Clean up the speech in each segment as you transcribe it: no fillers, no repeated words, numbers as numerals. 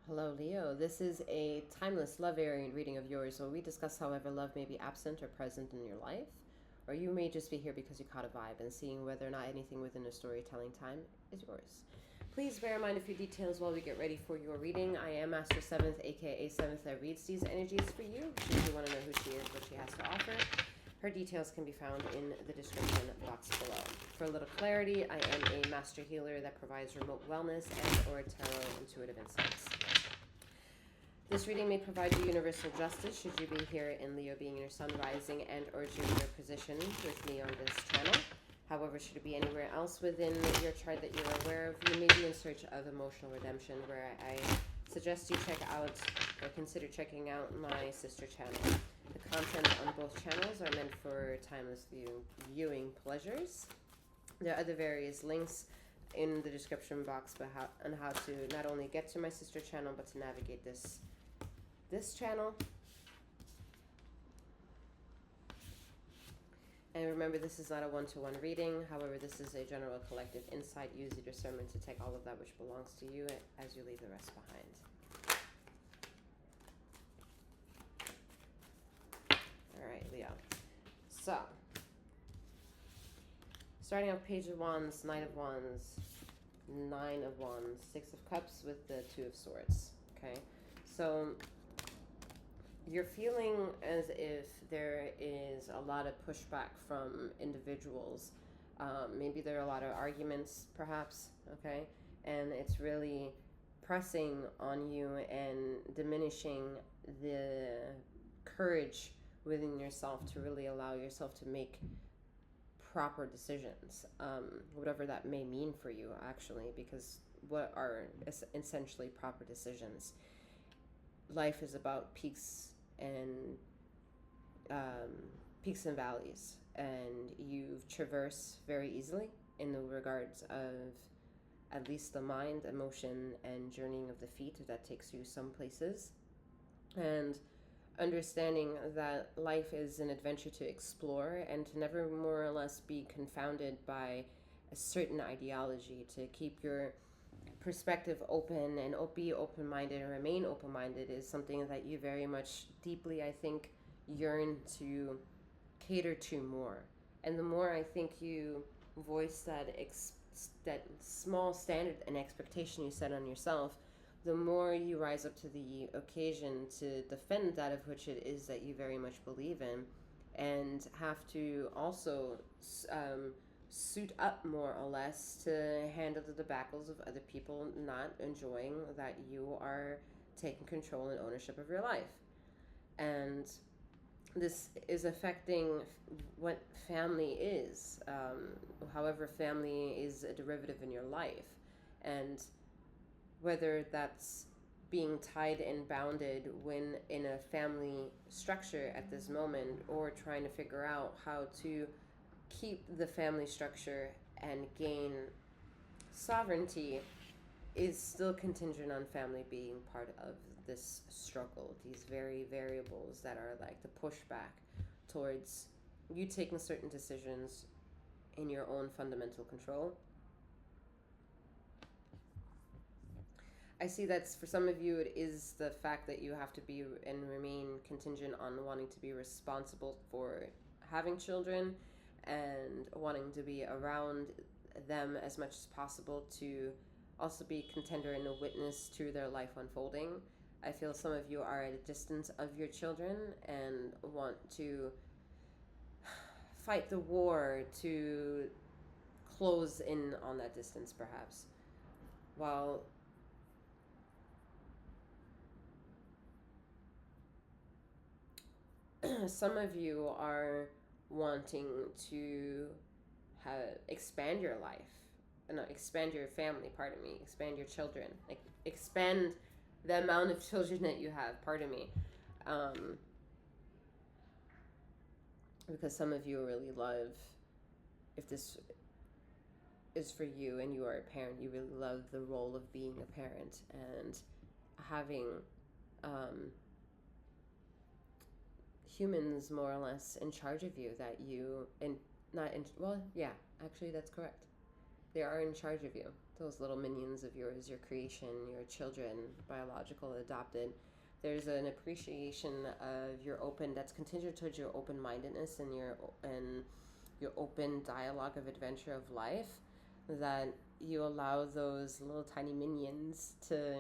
Hello, Leo. This is a timeless love variant reading of yours where we discuss however love may be absent or present in your life, or you may just be here because you caught a vibe and seeing whether or not anything within the storytelling time is yours. Please bear in mind a few details while we get ready for your reading. I am Master 7th, aka 7th, that reads these energies for you. Should you want to know who she is, what she has to offer, her details can be found in the description box below. For a little clarity, I am a master healer that provides remote wellness and or tarot intuitive insights. This reading may provide you universal justice should you be here in Leo being your sun rising and or junior position with me on this channel. However, should it be anywhere else within your chart that you're aware of, you may be in search of emotional redemption, where I suggest you check out or consider checking out my sister channel. The content on both channels are meant for timeless viewing pleasures. There are other various links in the description box on how to not only get to my sister channel, but to navigate this channel. And remember, this is not a one-to-one reading. However, this is a general collective insight. Use your discernment to take all of that which belongs to you as you leave the rest behind. Alright, Leo. So, starting off Page of Wands, Knight of Wands, Nine of Wands, Six of Cups with the Two of Swords. Okay, so you're feeling as if there is a lot of pushback from individuals. Maybe there are a lot of arguments, perhaps, okay? And it's really pressing on you and diminishing the courage within yourself to really allow yourself to make proper decisions, whatever that may mean for you, actually, because what are essentially proper decisions? Life is about peaks and valleys, and you've traversed very easily in the regards of at least the mind, emotion, and journeying of the feet that takes you some places, and understanding that life is an adventure to explore and to never more or less be confounded by a certain ideology, to keep your perspective open and be open-minded and remain open-minded is something that you very much deeply, I think, yearn to cater to more. And the more I think you voice that small standard and expectation you set on yourself, the more you rise up to the occasion to defend that of which it is that you very much believe in, and have to also suit up more or less to handle the debacles of other people not enjoying that you are taking control and ownership of your life. And this is affecting what family is, however family is a derivative in your life, and whether that's being tied and bounded when in a family structure at this moment, or trying to figure out how to keep the family structure and gain sovereignty, is still contingent on family being part of this struggle. These very variables that are like the pushback towards you taking certain decisions in your own fundamental control. I see that for some of you, it is the fact that you have to be and remain contingent on wanting to be responsible for having children and wanting to be around them as much as possible, to also be contender and a witness to their life unfolding. I feel some of you are at a distance of your children and want to fight the war to close in on that distance, perhaps. While some of you are wanting to expand your life, expand your family, expand your children, like expand the amount of children that you have, because some of you really love, if this is for you and you are a parent, you really love the role of being a parent and having humans more or less in charge of you, that you, and not in, well, yeah, actually that's correct. They are in charge of you those little minions of yours, your creation, your children, biological, adopted. There's an appreciation of your open, that's contingent towards your open-mindedness and your open dialogue of adventure of life, that you allow those little tiny minions to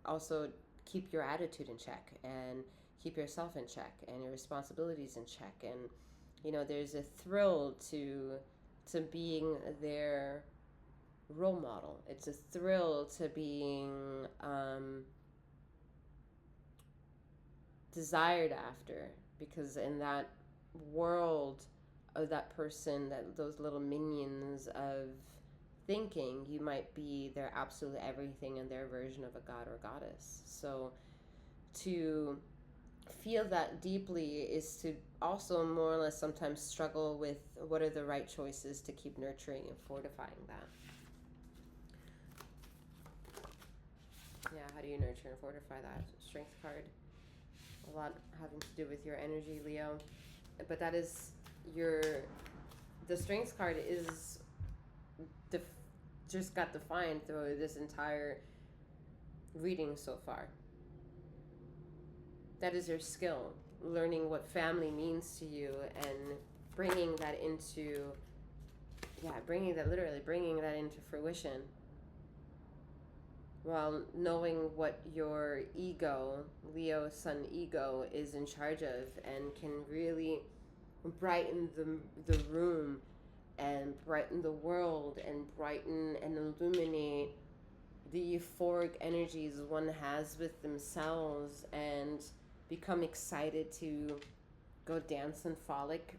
also keep your attitude in check and keep yourself in check and your responsibilities in check. And there's a thrill to being their role model. It's a thrill to being desired after, because in that world of that person, that those little minions of thinking, you might be their absolute everything and their version of a god or goddess. So to feel that deeply is to also more or less sometimes struggle with what are the right choices to keep nurturing and fortifying that. Yeah, how do you nurture and fortify that? Strength card. A lot having to do with your energy, Leo. But that is the strength card is just got defined through this entire reading so far. That is your skill, learning what family means to you and bringing that into fruition, while knowing what your ego, Leo Sun ego, is in charge of, and can really brighten the room and brighten the world and brighten and illuminate the euphoric energies one has with themselves, and become excited to go dance and frolic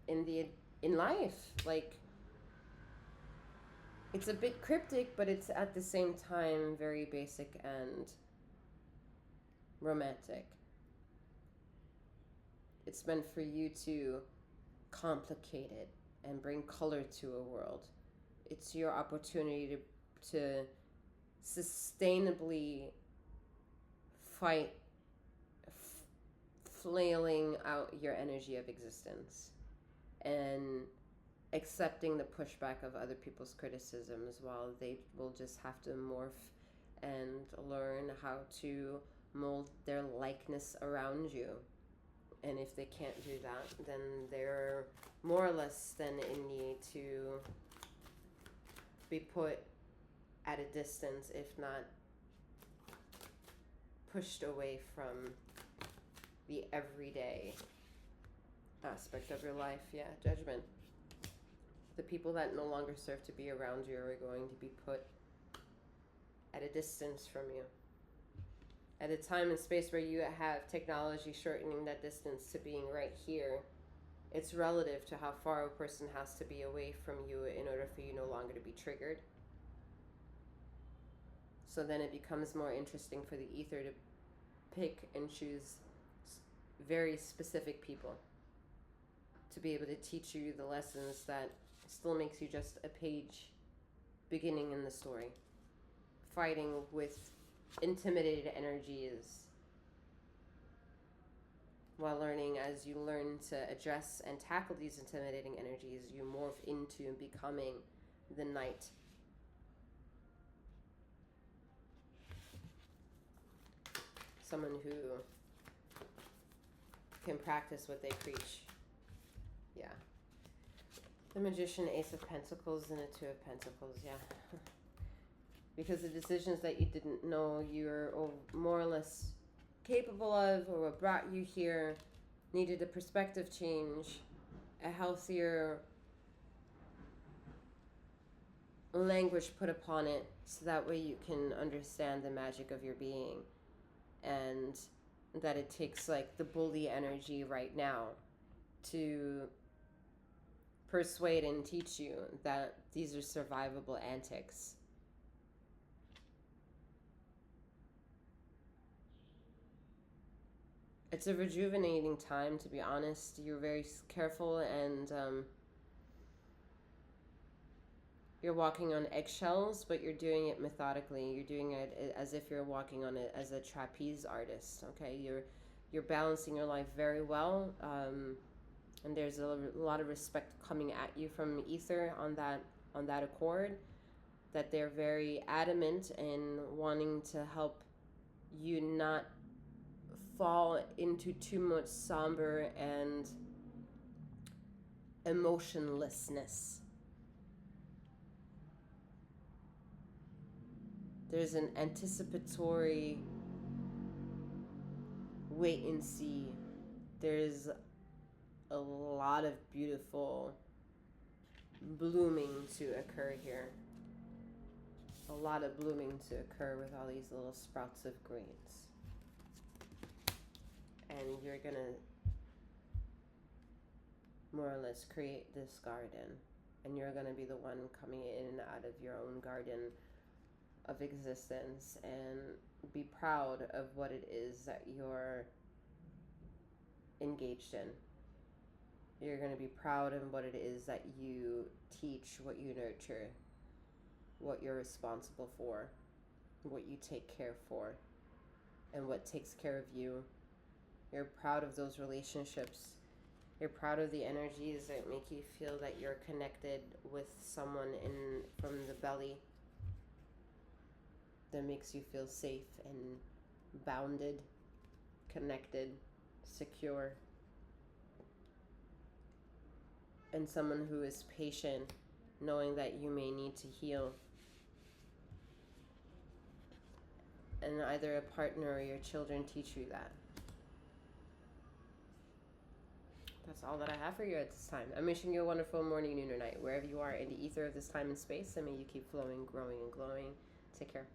in life. Like, it's a bit cryptic, but it's at the same time very basic and romantic. It's meant for you to complicate it and bring color to a world. It's your opportunity to sustainably fight flailing out your energy of existence and accepting the pushback of other people's criticisms, while they will just have to morph and learn how to mold their likeness around you. And if they can't do that, then they're more or less then in need to be put at a distance, if not pushed away from the everyday aspect of your life. Yeah, judgment. The people that no longer serve to be around you are going to be put at a distance from you. At a time and space where you have technology shortening that distance to being right here, it's relative to how far a person has to be away from you in order for you no longer to be triggered. So then it becomes more interesting for the ether to pick and choose very specific people to be able to teach you the lessons that still makes you just a page beginning in the story, fighting with intimidated energies, while learning, as you learn to address and tackle these intimidating energies, you morph into becoming the knight. Someone who can practice what they preach. Yeah. The Magician, Ace of Pentacles, and a Two of Pentacles, yeah. Because the decisions that you didn't know you're more or less capable of, or what brought you here, needed a perspective change, a healthier language put upon it, so that way you can understand the magic of your being, and that it takes like the bully energy right now to persuade and teach you that these are survivable antics. It's a rejuvenating time, to be honest. You're very careful, and you're walking on eggshells, but you're doing it methodically. You're doing it as if you're walking on it as a trapeze artist. Okay, you're balancing your life very well, and there's a lot of respect coming at you from ether on that accord. that they're very adamant in wanting to help you not fall into too much somber and emotionlessness. There's an anticipatory wait and see. There's a lot of beautiful blooming to occur here. A lot of blooming to occur with all these little sprouts of greens. And you're gonna more or less create this garden. And you're gonna be the one coming in and out of your own garden of existence, and be proud of what it is that you're engaged in. You're going to be proud of what it is that you teach, what you nurture, what you're responsible for, what you take care for, and what takes care of you. You're proud of those relationships. You're proud of the energies that make you feel that you're connected with someone from the belly, that makes you feel safe and bounded, connected, secure. And someone who is patient, knowing that you may need to heal. And either a partner or your children teach you that. That's all that I have for you at this time. I'm wishing you a wonderful morning, noon, or night, wherever you are in the ether of this time and space, and may you keep flowing, growing, and glowing. Take care.